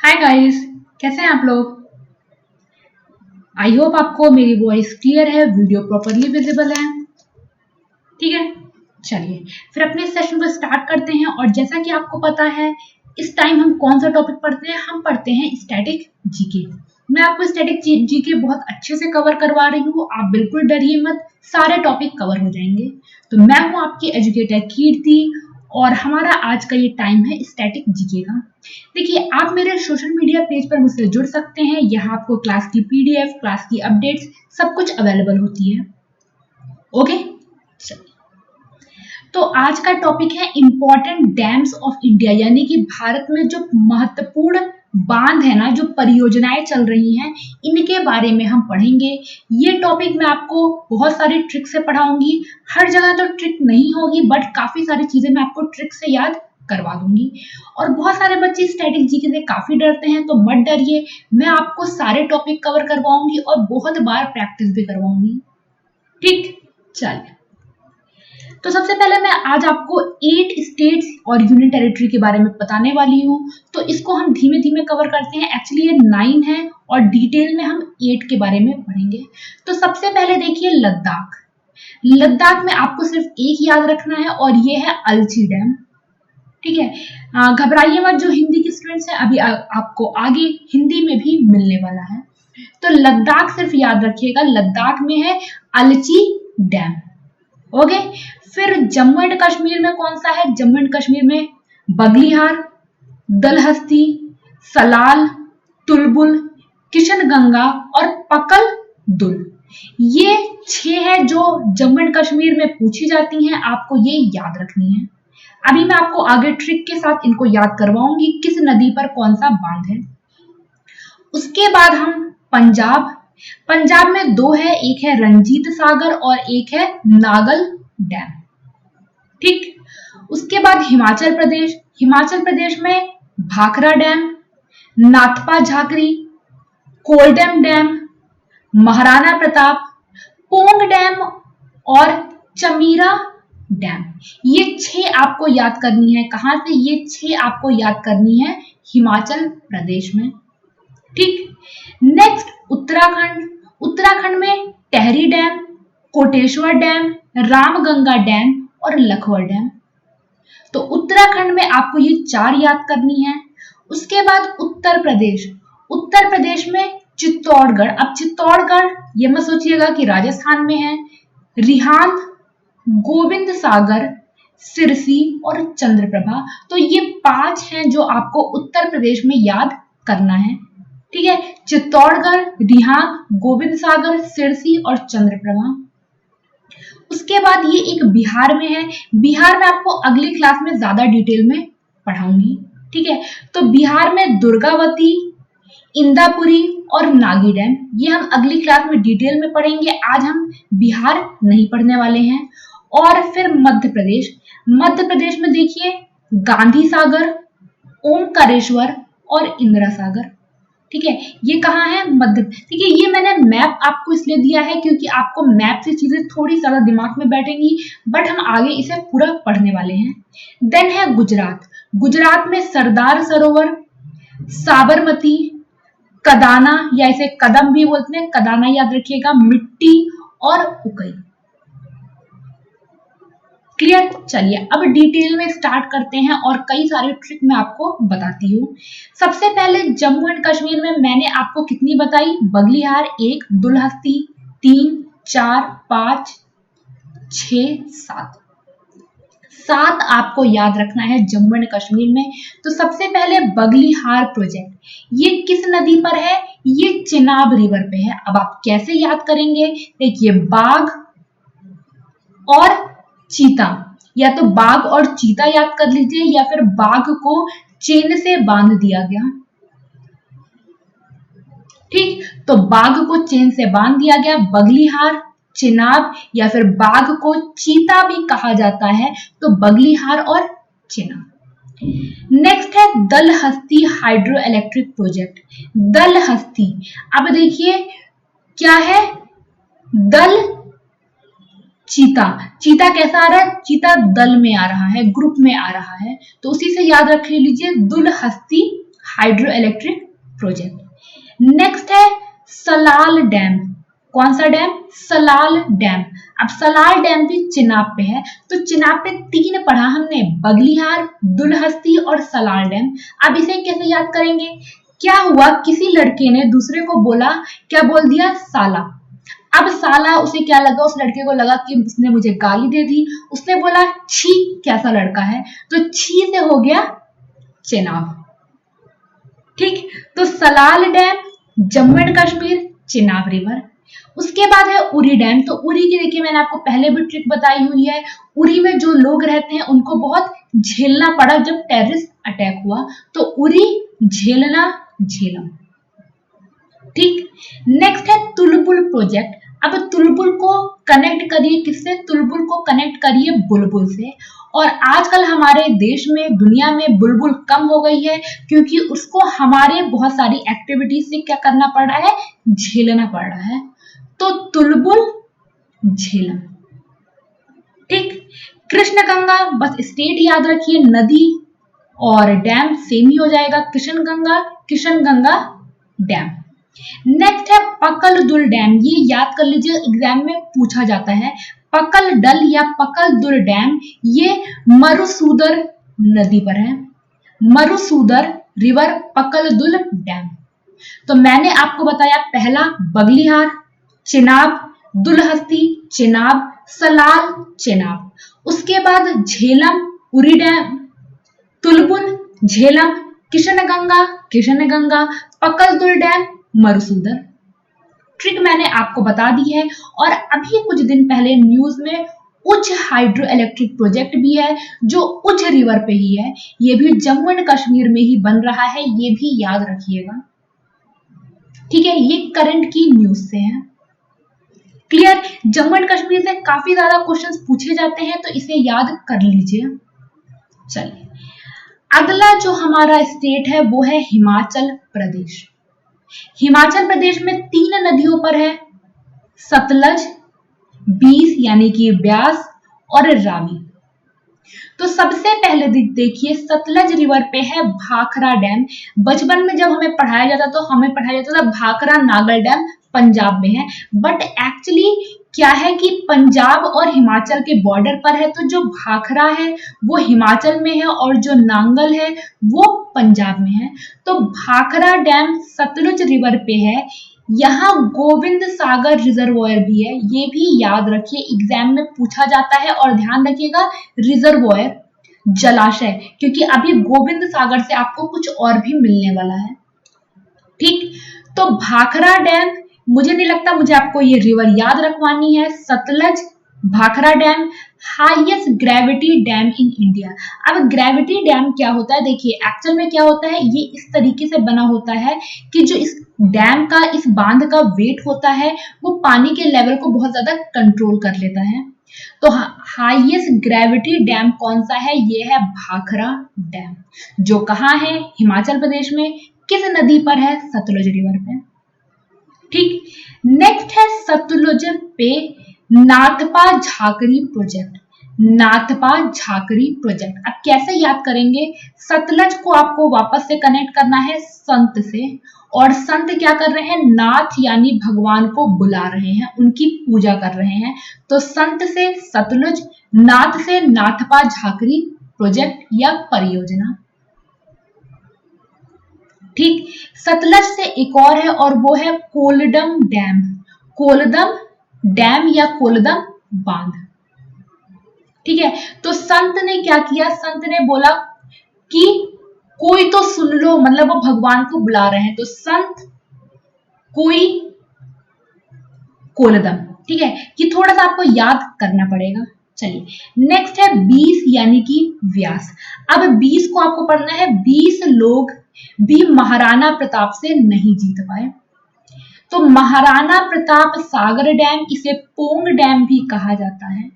Hi guys, कैसे हैं आप लोग। आई होप आपको मेरी वॉइस क्लियर है, वीडियो प्रॉपरली विजिबल है। ठीक है, चलिए फिर अपने सेशन को स्टार्ट करते हैं। और जैसा कि आपको पता है इस टाइम हम कौन सा टॉपिक पढ़ते हैं, हम पढ़ते हैं स्टैटिक जीके। मैं आपको स्टैटिक जीके बहुत अच्छे से कवर करवा रही हूँ, आप बिल्कुल डरिए मत, सारे टॉपिक कवर हो जाएंगे। तो मैं हूँ आपकी एजुकेटर कीर्ति और हमारा आज का ये टाइम है स्टैटिक जीके का। देखिए, आप मेरे सोशल मीडिया पेज पर मुझसे जुड़ सकते हैं। यहाँ आपको क्लास की पीडीएफ, क्लास की अपडेट्स सब कुछ अवेलेबल होती है। ओके, तो आज का टॉपिक है इंपॉर्टेंट डैम्स ऑफ इंडिया, यानी कि भारत में जो महत्वपूर्ण बांध है ना, जो परियोजनाएं चल रही हैं, इनके बारे में हम पढ़ेंगे। ये टॉपिक मैं आपको बहुत सारी ट्रिक से पढ़ाऊंगी। हर जगह तो ट्रिक नहीं होगी, बट काफी सारी चीजें मैं आपको ट्रिक से याद करवा दूंगी। और बहुत सारे बच्चे स्टैटिक जीके से काफी डरते हैं, तो मत डरिए, मैं आपको सारे टॉपिक कवर करवाऊंगी और बहुत बार प्रैक्टिस भी करवाऊंगी। ठीक, चलिए। तो सबसे पहले मैं आज आपको 8 स्टेट्स और यूनियन टेरिटरी के बारे में बताने वाली हूँ। तो इसको हम धीमे धीमे कवर करते हैं। एक्चुअली ये 9 है और डिटेल में हम 8 के बारे में पढ़ेंगे। तो सबसे पहले देखिए लद्दाख। लद्दाख में आपको सिर्फ एक याद रखना है और ये है अलची डैम। ठीक है, घबराइए मत जो हिंदी के स्टूडेंट्स हैं, अभी आपको आगे हिंदी में भी मिलने वाला है। तो लद्दाख सिर्फ याद रखिएगा, लद्दाख में है अलची डैम। ओके, फिर जम्मू एंड कश्मीर में कौन सा है? जम्मू एंड कश्मीर में बगलिहार, दलहस्ती, सलाल, तुलबुल, किशनगंगा और पकल दुल। ये 6 है जो जम्मू एंड कश्मीर में पूछी जाती हैं, आपको ये याद रखनी है। अभी मैं आपको आगे ट्रिक के साथ इनको याद करवाऊंगी किस नदी पर कौन सा बांध है। उसके बाद हम पंजाब। पंजाब में 2 है, एक है रंजीत सागर और एक है नागल डैम। ठीक, उसके बाद हिमाचल प्रदेश। हिमाचल प्रदेश में Bhakra dam, Nathpa Jhakri, Koldam dam, Maharana Pratap, Pong dam और चमीरा डैम। ये 6 आपको याद करनी है। कहां से? ये 6 आपको याद करनी है हिमाचल प्रदेश में। ठीक, नेक्स्ट उत्तराखंड। उत्तराखंड में Tehri dam, Koteshwar dam, Ramganga dam और लखवर डैम। तो उत्तराखंड में आपको ये 4 याद करनी है। उसके बाद उत्तर प्रदेश। उत्तर प्रदेश में चित्तौड़गढ़। अब चित्तौड़गढ़ ये मत सोचिएगा कि राजस्थान में है। रिहांद, गोविंद सागर, सिरसी और चंद्रप्रभा। तो ये 5 हैं जो आपको उत्तर प्रदेश में याद करना है। ठीक है, चित्तौड़गढ़, रिहांद, गोविंद सागर, सिरसी और चंद्रप्रभा। उसके बाद ये एक बिहार में है। बिहार में आपको अगली क्लास में ज्यादा डिटेल में पढ़ाऊंगी। ठीक है, तो बिहार में दुर्गावती, इंदापुरी और नागी डैम, ये हम अगली क्लास में डिटेल में पढ़ेंगे। आज हम बिहार नहीं पढ़ने वाले हैं। और फिर मध्य प्रदेश। मध्य प्रदेश में देखिए गांधी सागर, ओमकारेश्वर और इंदिरा सागर। ठीक है, ये कहाँ है? मध्य। ठीक है, ये मैंने मैप आपको इसलिए दिया है क्योंकि आपको मैप से चीजें थोड़ी ज्यादा दिमाग में बैठेंगी, बट हम आगे इसे पूरा पढ़ने वाले हैं। देन है गुजरात। गुजरात में सरदार सरोवर, साबरमती, कदाना या इसे कदम भी बोलते हैं, कदाना याद रखिएगा, मिट्टी और उकई। क्लियर? चलिए अब डिटेल में स्टार्ट करते हैं और कई सारे ट्रिक मैं आपको बताती हूँ। सबसे पहले जम्मू एंड कश्मीर में मैंने आपको कितनी बताई? बगलिहार 1, दुलहस्ती 3, 4, 5, 6, 7। 7 आपको याद रखना है जम्मू एंड कश्मीर में। तो सबसे पहले बगलिहार प्रोजेक्ट, ये किस नदी पर है? ये चिनाब रिवर पे है। अब आप कैसे याद करेंगे? देखिए, बाघ और चीता, या तो बाघ और चीता याद कर लीजिए, या फिर बाघ को चेन से बांध दिया गया। ठीक, तो बाघ को चेन से बांध दिया गया। बगलिहार, चिनाब या फिर बाघ को चीता भी कहा जाता है, तो बगलिहार और चिनाब। नेक्स्ट है दलहस्ती हाइड्रो इलेक्ट्रिक प्रोजेक्ट। दलहस्ती, अब देखिए क्या है? दल चीता। चीता कैसा आ रहा है? चीता दल में आ रहा है, ग्रुप में आ रहा है, तो उसी से याद रख लीजिए Dulhasti hydro electric project. Next है सलाल डैम। कौन सा डैम? सलाल डैम। अब सलाल डैम भी चिनाब पे है। तो चिनाब पे 3 पढ़ा हमने, बगलिहार, दुलहस्ती और सलाल डैम। अब इसे कैसे याद करेंगे? क्या हुआ, किसी लड़के ने दूसरे को बोला, क्या बोल दिया? साला। अब साला उसे क्या लगा? उस लड़के को लगा कि उसने मुझे गाली दे दी। उसने बोला छी कैसा लड़का है, तो छी से हो गया चिनाब। ठीक, तो Salal dam, Jammu and Kashmir, Chenab river. उसके बाद है उरी डैम। तो उरी की देखिए मैंने आपको पहले भी ट्रिक बताई हुई है। उरी में जो लोग रहते हैं उनको बहुत झेलना पड़ा जब टेररिस्ट अटैक हुआ, तो उरी, झेलना, झेलम। ठीक, नेक्स्ट है तुलबुल प्रोजेक्ट। अब तुलबुल को कनेक्ट करिए किससे? तुलबुल को कनेक्ट करिए बुलबुल से। और आजकल हमारे देश में, दुनिया में बुलबुल कम हो गई है क्योंकि उसको हमारे बहुत सारी एक्टिविटीज से क्या करना पड़ रहा है? झेलना पड़ रहा है। तो तुलबुल, झेलम। ठीक, कृष्ण गंगा, बस स्टेट याद रखिए, नदी और डैम सेम ही हो जाएगा, किशन गंगा डैम। नेक्स्ट है पकल दुल डैम। ये याद कर लीजिए, एग्जाम में पूछा जाता है। पकल डल या पकल दुल डैम ये मरुसूदर नदी पर है। मरुसूदर रिवर, पकल दुल डैम। तो मैंने आपको बताया, पहला बगलिहार, चिनाब, दुलहस्ती, चिनाब, सलाल, चिनाब। उसके बाद झेलम, उरी डैम, तुलबुल, झेलम, किशन गंगा, पकल दुल डैम, मरुसूदर। ट्रिक मैंने आपको बता दी है। और अभी कुछ दिन पहले न्यूज में उच्च हाइड्रो इलेक्ट्रिक प्रोजेक्ट भी है जो उच्च रिवर पे ही है। ये भी जम्मू एंड कश्मीर में ही बन रहा है, ये भी याद रखिएगा। ठीक है, ये करंट की न्यूज से है। क्लियर? जम्मू एंड कश्मीर से काफी ज्यादा क्वेश्चंस पूछे जाते हैं, तो इसे याद कर लीजिए। चलिए, अगला जो हमारा स्टेट है वो है हिमाचल प्रदेश। हिमाचल प्रदेश में 3 नदियों पर है, सतलज, बीस यानी कि ब्यास और रावी। तो सबसे पहले देखिए, सतलज रिवर पे है भाखड़ा डैम। बचपन में जब हमें पढ़ाया जाता तो हमें पढ़ाया जाता था भाखड़ा नागल डैम पंजाब में है, बट एक्चुअली क्या है कि पंजाब और हिमाचल के बॉर्डर पर है। तो जो भाखड़ा है वो हिमाचल में है और जो नांगल है वो पंजाब में है। तो भाखड़ा डैम सतलुज रिवर पे है। यहाँ गोविंद सागर रिजर्वॉयर भी है, ये भी याद रखिए, एग्जाम में पूछा जाता है। और ध्यान रखिएगा, रिजर्वॉयर, जलाशय, क्योंकि अभी गोविंद सागर से आपको कुछ और भी मिलने वाला है। ठीक, तो भाखड़ा डैम, मुझे नहीं लगता मुझे आपको ये रिवर याद रखवानी है। Sutlej, Bhakra dam, highest gravity dam in India. अब ग्रेविटी डैम क्या होता है? देखिए एक्चुअल में क्या होता है, ये इस तरीके से बना होता है कि जो इस डैम का, इस बांध का वेट होता है वो पानी के लेवल को बहुत ज्यादा कंट्रोल कर लेता है। तो हाईएस्ट ग्रेविटी डैम कौन सा है? ये है भाखड़ा डैम, जो कहाँ है? हिमाचल प्रदेश में। किस नदी पर है? सतलुज रिवर पे। ठीक, नेक्स्ट है सतलुज पे नाथपा झाकरी प्रोजेक्ट। नाथपा झाकरी प्रोजेक्ट, अब कैसे याद करेंगे? सतलज को आपको वापस से कनेक्ट करना है संत से, और संत क्या कर रहे हैं? नाथ यानी भगवान को बुला रहे हैं, उनकी पूजा कर रहे हैं। तो संत से सतलुज, नाथ से नाथपा झाकरी प्रोजेक्ट या परियोजना। ठीक, सतलज से एक और है और वो है कोलडम डैम। कोलदम डैम या कोलदम बांध। ठीक है, तो संत ने क्या किया? संत ने बोला कि कोई तो सुन लो, मतलब वो भगवान को बुला रहे हैं। तो संत, कोई, कोलदम। ठीक है, ये थोड़ा सा आपको याद करना पड़ेगा। चलिए, नेक्स्ट है 20 यानी कि व्यास। अब 20 को आपको पढ़ना है, 20 लोग भी महाराणा प्रताप से नहीं जीत पाए। तो महाराणा प्रताप सागर डैम, इसे पोंग डैम भी कहा जाता है।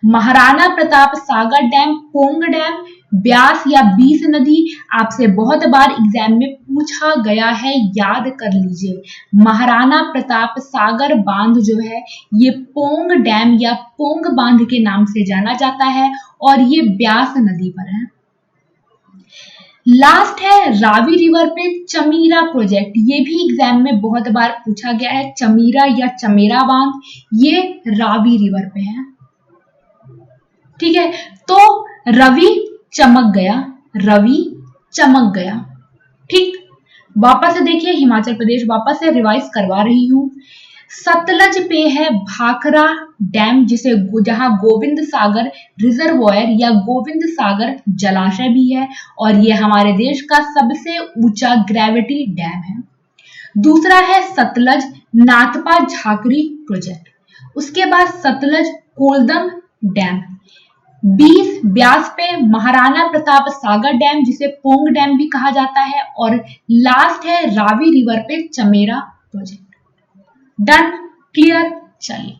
महाराणा प्रताप सागर डैम, पोंग डैम, ब्यास या 20 नदी आपसे बहुत बार एग्जाम में पूछा गया है, याद कर लीजिए। महाराणा प्रताप सागर बांध जो है ये पोंग डैम या पोंग बांध के नाम से जाना जाता है और ये ब्यास नदी पर है। लास्ट है रावी रिवर पे चमीरा प्रोजेक्ट। ये भी एग्जाम में बहुत बार पूछा गया है, चमीरा या चमेरा बांध, ये रावी रिवर पे है। ठीक है, तो रवि चमक गया, रवि चमक गया। ठीक, वापस से देखिए हिमाचल प्रदेश, वापस से रिवाइज करवा रही हूं। सतलज पे है भाखड़ा डैम, जिसे जहां गोविंद सागर रिजर्वॉयर या गोविंद सागर जलाशय भी है, और ये हमारे देश का सबसे ऊंचा ग्रेविटी डैम है। दूसरा है सतलज नाथपा झाकरी प्रोजेक्ट। उसके बाद सतलज कोलदम डैम। 20 ब्यास पे महाराणा प्रताप सागर डैम, जिसे पोंग डैम भी कहा जाता है, और लास्ट है रावी रिवर पे चमेरा प्रोजेक्ट। Done, clear. चलिए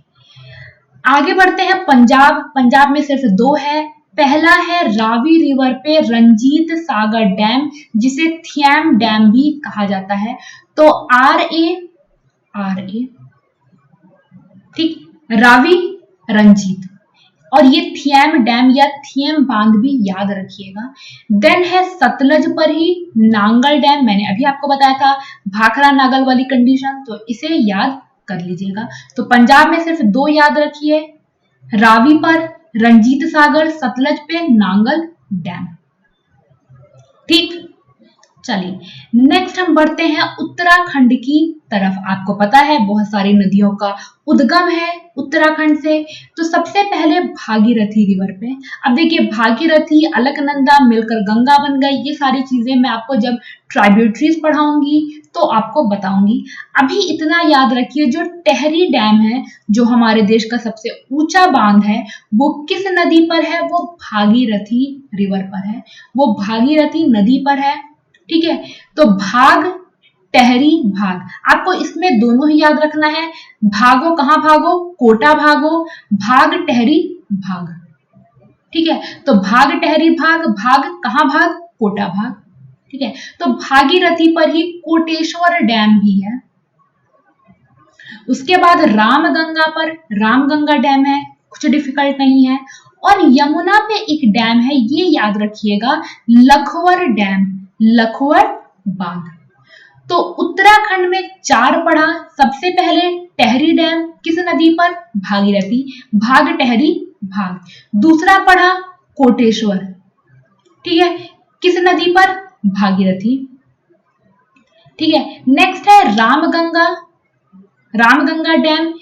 आगे बढ़ते हैं। पंजाब, पंजाब में सिर्फ 2 है। पहला है रावी रिवर पे रंजीत सागर डैम, जिसे थियम डैम भी कहा जाता है। तो RA, ठीक, रावी, रंजीत, और ये थियम डैम या थियम बांध भी याद रखिएगा। देन है सतलज पर ही नांगल डैम, मैंने अभी आपको बताया था भाखड़ा नागल वाली कंडीशन, तो इसे याद कर लीजिएगा। तो पंजाब में सिर्फ 2 याद रखिए, रावी पर रंजीत सागर, सतलज पे नांगल डैम। ठीक, चलिए नेक्स्ट हम बढ़ते हैं उत्तराखंड की तरफ। आपको पता है बहुत सारी नदियों का उद्गम है उत्तराखंड से। तो सबसे पहले भागीरथी रिवर पे, अब देखिए भागीरथी, अलकनंदा मिलकर गंगा बन गई। ये सारी चीजें मैं आपको जब ट्राइब्यूटरीज पढ़ाऊंगी तो आपको बताऊंगी। अभी इतना याद रखिए, जो टेहरी डैम है, जो हमारे देश का सबसे ऊंचा बांध है, वो किस नदी पर है? वो भागीरथी रिवर पर है, वो भागीरथी नदी पर है। ठीक है, तो भाग, टहरी, भाग, आपको इसमें दोनों ही याद रखना है। भागो कहां भागो? कोटा भागो, भाग टहरी भाग। ठीक है, तो भाग टहरी भाग, भाग कहां भाग? कोटा भाग। ठीक है, तो भागीरथी पर ही कोटेश्वर डैम भी है। उसके बाद रामगंगा पर रामगंगा डैम है, कुछ डिफिकल्ट नहीं है। और यमुना पे एक डैम है, ये याद रखिएगा, लखवर डैम, लखवर बांध। तो उत्तराखंड में 4 पढ़ा। सबसे पहले टेहरी डैम, किस नदी पर? भागीरथी, भाग टहरी भाग। दूसरा पढ़ा कोटेश्वर, ठीक है, किस नदी पर? भागीरथी। ठीक है, नेक्स्ट है रामगंगा, रामगंगा डैम।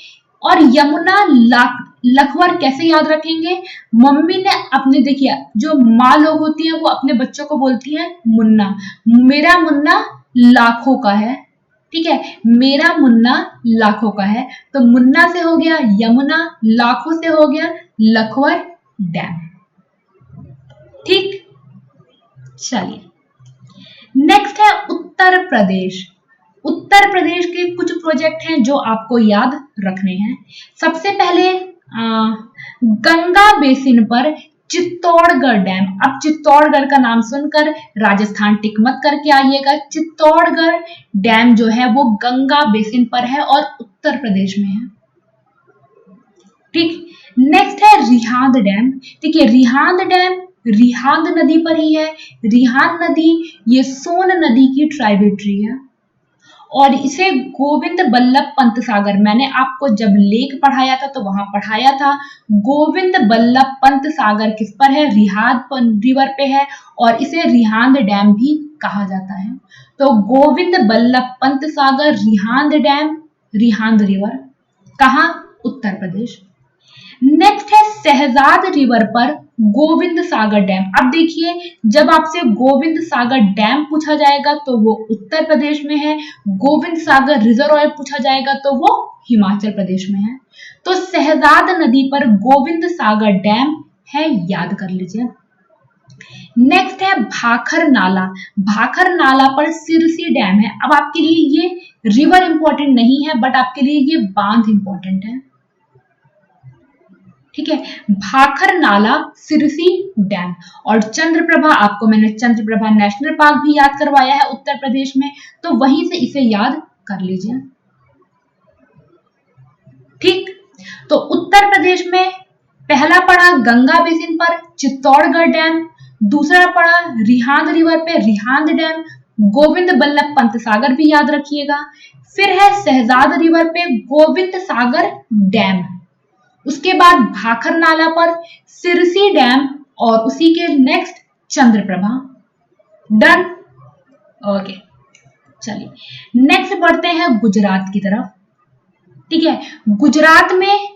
और यमुना लखवर कैसे याद रखेंगे? मम्मी ने अपने, देखिए जो माँ लोग होती हैं वो अपने बच्चों को बोलती हैं मुन्ना, मेरा मुन्ना लाखों का है। ठीक है, मेरा मुन्ना लाखों का है, तो मुन्ना से हो गया यमुना, लाखों से हो गया लखवर डैम। ठीक, चलिए नेक्स्ट है उत्तर प्रदेश। उत्तर प्रदेश के कुछ प्रोजेक्ट हैं जो आपको याद रखने हैं। सबसे पहले गंगा बेसिन पर चित्तौड़गढ़ डैम। अब चित्तौड़गढ़ का नाम सुनकर राजस्थान टिक मत करके आइएगा। चित्तौड़गढ़ डैम जो है वो गंगा बेसिन पर है और उत्तर प्रदेश में है। ठीक, नेक्स्ट है रिहांद डैम। देखिए रिहांद डैम रिहांद नदी पर ही है। रिहांद नदी ये सोन नदी की ट्राइब्यूटरी है, और इसे गोविंद बल्लभ पंत सागर, मैंने आपको जब लेक पढ़ाया था तो वहां पढ़ाया था, गोविंद बल्लभ पंत सागर किस पर है? रिहांद रिवर पे है, और इसे रिहांद डैम भी कहा जाता है। तो गोविंद बल्लभ पंत सागर रिहांद डैम, रिहांद रिवर, कहां? उत्तर प्रदेश। नेक्स्ट है शहजाद रिवर पर गोविंद सागर डैम। अब देखिए जब आपसे गोविंद सागर डैम पूछा जाएगा तो वो उत्तर प्रदेश में है, गोविंद सागर रिजर्वॉयर पूछा जाएगा तो वो हिमाचल प्रदेश में है। तो शहजाद नदी पर गोविंद सागर डैम है, याद कर लीजिए। नेक्स्ट है भाखर नाला। भाखर नाला पर सिरसी डैम है। अब आपके लिए ये रिवर इंपॉर्टेंट नहीं है, बट आपके लिए ये बांध इंपॉर्टेंट है। ठीक है, भाखर नाला, सिरसी डैम। और चंद्रप्रभा, आपको मैंने चंद्रप्रभा नेशनल पार्क भी याद करवाया है उत्तर प्रदेश में, तो वहीं से इसे याद कर लीजिए। ठीक, तो उत्तर प्रदेश में पहला पड़ा गंगा बेसिन पर चित्तौड़गढ़ डैम, दूसरा पड़ा रिहांद रिवर पे रिहांद डैम, गोविंद बल्लभ पंत सागर भी याद रखिएगा। फिर है शहजाद रिवर पे गोविंद सागर डैम। उसके बाद भाखर नाला पर सिरसी डैम और उसी के नेक्स्ट चंद्रप्रभा। डन। ओके, चलिए नेक्स्ट बढ़ते हैं गुजरात की तरफ। ठीक है, गुजरात में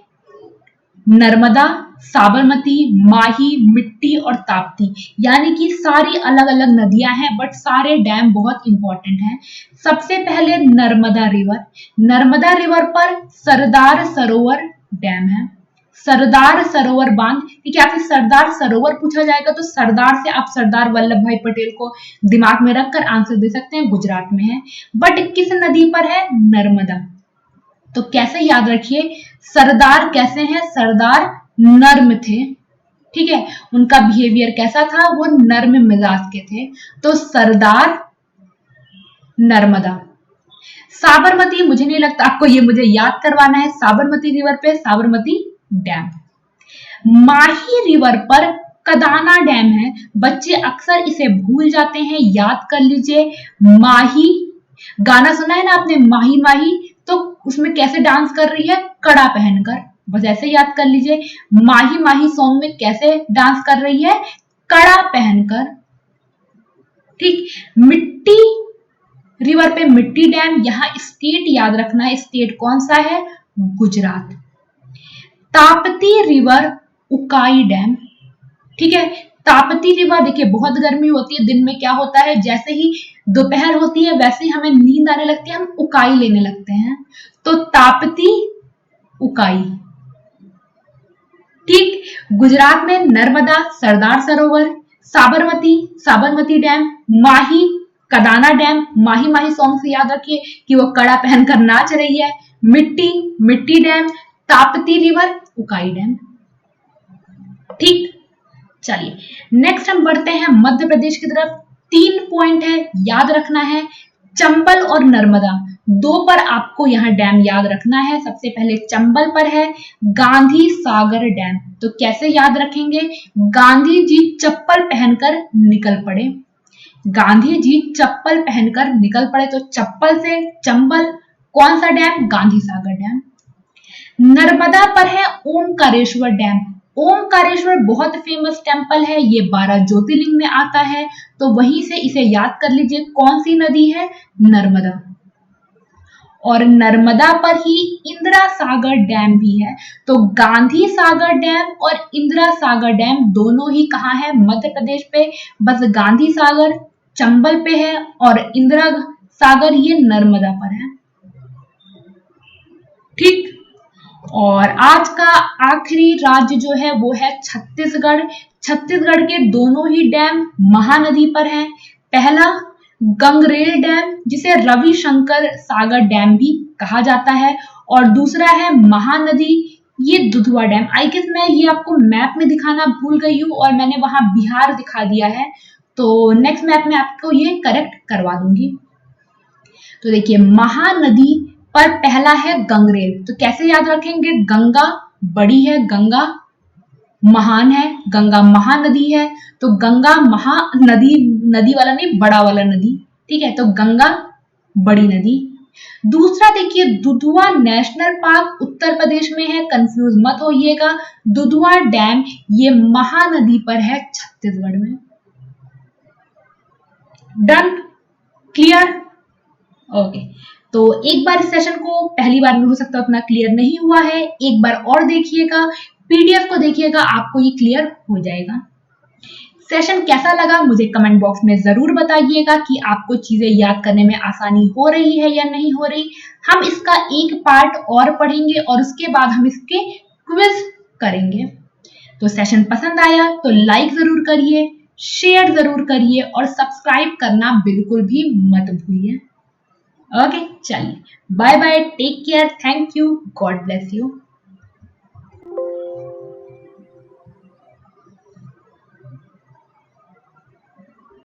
नर्मदा, साबरमती, माही, मिट्टी और ताप्ती, यानी कि सारी अलग अलग नदियां हैं बट सारे डैम बहुत इंपॉर्टेंट हैं। सबसे पहले नर्मदा रिवर। नर्मदा रिवर पर सरदार सरोवर डैम है, सरदार सरोवर बांध। ठीक है, आपसे सरदार सरोवर पूछा जाएगा तो सरदार से आप सरदार वल्लभ भाई पटेल को दिमाग में रखकर आंसर दे सकते हैं, गुजरात में है। बट किस नदी पर है? नर्मदा। तो कैसे याद रखिए, सरदार कैसे हैं? सरदार नर्म थे। ठीक है, उनका बिहेवियर कैसा था? वो नर्म मिजाज के थे। तो सरदार नर्मदा। साबरमती, मुझे नहीं लगता आपको ये मुझे याद करवाना है। साबरमती रिवर पे साबरमती डैम। माही रिवर पर कदाना डैम है। बच्चे अक्सर इसे भूल जाते हैं, याद कर लीजिए। माही, गाना सुना है ना आपने, माही माही, तो उसमें कैसे डांस कर रही है? कड़ा पहनकर। बस ऐसे याद कर लीजिए, माही माही सॉन्ग में कैसे डांस कर रही है? कड़ा पहनकर। ठीक, मिट्टी रिवर पे मिट्टी डैम। यहां स्टेट याद रखना है, स्टेट कौन सा है? गुजरात। Tapti river Ukai dam. ठीक है, ताप्ती रिवर, देखिए बहुत गर्मी होती है, दिन में क्या होता है, जैसे ही दोपहर होती है वैसे ही हमें नींद आने लगती है, हम उकाई लेने लगते हैं। तो ताप्ती उकाई। ठीक, गुजरात में नर्मदा, सरदार सरोवर, साबरमती, साबरमती डैम, माही, कदाना डैम। माही माही सॉन्ग से याद रखिए कि वो कड़ा पहनकर नाच रही है। मिट्टी, मिट्टी dam, Tapti river, Ukai dam. ठीक, चलिए नेक्स्ट हम बढ़ते हैं मध्य प्रदेश की तरफ। 3 पॉइंट है, याद रखना है। चंबल और नर्मदा, 2 पर आपको यहाँ डैम याद रखना है। सबसे पहले चंबल पर है गांधी सागर डैम। तो कैसे याद रखेंगे? गांधी जी चप्पल पहनकर निकल पड़े। गांधी जी चप्पल पहनकर निकल पड़े, तो चप्पल से चंबल। कौन सा डैम? गांधी सागर डैम। नर्मदा पर है ओमकारेश्वर डैम। ओमकारेश्वर बहुत फेमस टेम्पल है, ये 12 ज्योतिर्लिंग में आता है, तो वहीं से इसे याद कर लीजिए। कौन सी नदी है? नर्मदा। और नर्मदा पर ही इंदिरा सागर डैम भी है। तो गांधी सागर डैम और इंदिरा सागर डैम दोनों ही कहाँ है? मध्य प्रदेश पे। बस गांधी सागर चंबल पे है और इंदिरा सागर ये नर्मदा पर है। ठीक, और आज का आखिरी राज्य जो है वो है छत्तीसगढ़। छत्तीसगढ़ के दोनों ही डैम महानदी पर हैं। पहला गंगरेल डैम, जिसे रविशंकर सागर डैम भी कहा जाता है, और दूसरा है महानदी, ये दुधवा डैम। आई गेस मैं ये आपको मैप में दिखाना भूल गई हूँ और मैंने वहां बिहार दिखा दिया है, तो नेक्स्ट मैप में आपको ये करेक्ट करवा दूंगी। तो देखिए महानदी पर पहला है गंगरेल। तो कैसे याद रखेंगे? गंगा बड़ी है, गंगा महान है, गंगा महानदी है, तो गंगा महानदी, नदी वाला नहीं, बड़ा वाला नदी। ठीक है, तो गंगा बड़ी नदी। दूसरा देखिए दुधवा नेशनल पार्क उत्तर प्रदेश में है, कंफ्यूज मत होइएगा। दुधवा डैम ये महानदी पर है, छत्तीसगढ़ में। Done, clear? ओके, तो एक बार इस सेशन को पहली बार में हो सकता है उतना क्लियर नहीं हुआ है, एक बार और देखिएगा, पीडीएफ को देखिएगा, आपको ये क्लियर हो जाएगा। सेशन कैसा लगा मुझे कमेंट बॉक्स में जरूर बताइएगा कि आपको चीजें याद करने में आसानी हो रही है या नहीं हो रही। हम इसका एक पार्ट और पढ़ेंगे और उसके बाद हम इसके क्विज करेंगे। तो सेशन पसंद आया तो लाइक जरूर करिए, शेयर जरूर करिए और सब्सक्राइब करना बिल्कुल भी मत भूलिए। ओके, चलिए bye bye, take care, thank you, God bless you.